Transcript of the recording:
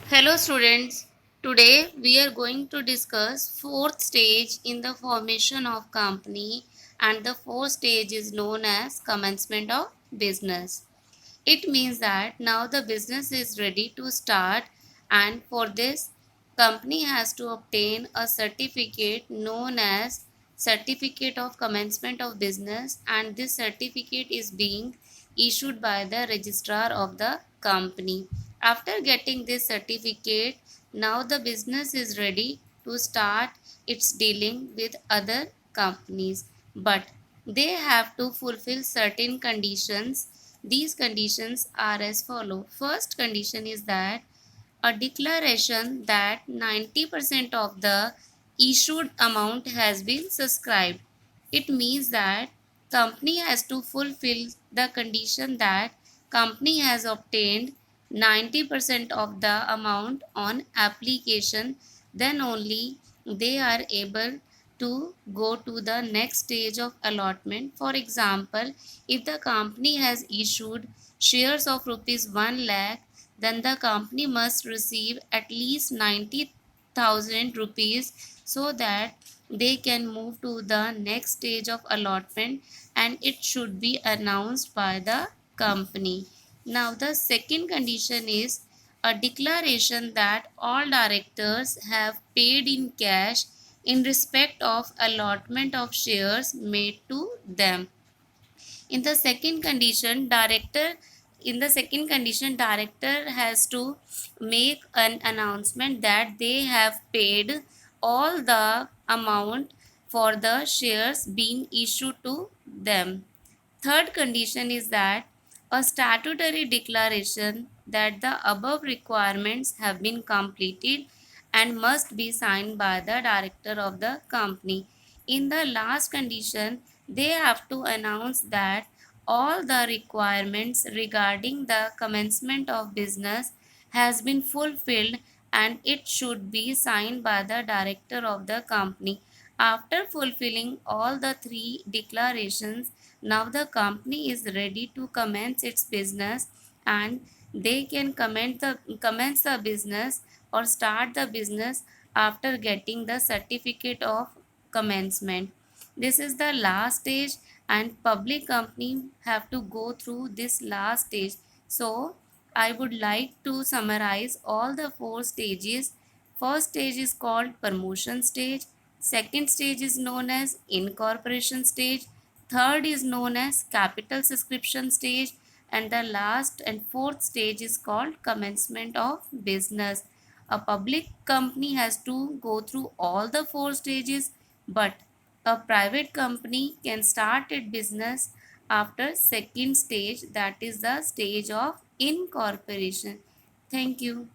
Hello students, today we are going to discuss fourth stage in the formation of company, and the fourth stage is known as commencement of business. It means that now the business is ready to start, and for this company has to obtain a certificate known as certificate of commencement of business, and this certificate is being issued by the registrar of the company. After getting this certificate, now the business is ready to start its dealing with other companies, but they have to fulfill certain conditions. These conditions are as follow. First condition is that a declaration that 90% of the issued amount has been subscribed. It means that company has to fulfill the condition that company has obtained 90% of the amount on application, then only they are able to go to the next stage of allotment. For example, if the company has issued shares of rupees 1 lakh, then the company must receive at least 90,000 rupees so that they can move to the next stage of allotment, and it should be announced by the company. Now, the second condition is a declaration that all directors have paid in cash in respect of allotment of shares made to them. In the second condition, director has to make an announcement that they have paid all the amount for the shares being issued to them. Third condition is that a statutory declaration that the above requirements have been completed and must be signed by the director of the company. In the last condition, they have to announce that all the requirements regarding the commencement of business has been fulfilled, and it should be signed by the director of the company. After fulfilling all the three declarations, now the company is ready to commence its business, and they can commence the business or start the business after getting the certificate of commencement. This is the last stage, and public company have to go through this last stage. So I would like to summarize all the four stages. First stage is called promotion stage. Second stage is known as incorporation stage. Third is known as capital subscription stage. And the last and fourth stage is called commencement of business. A public company has to go through all the four stages, but a private company can start its business after second stage, that is the stage of incorporation. Thank you.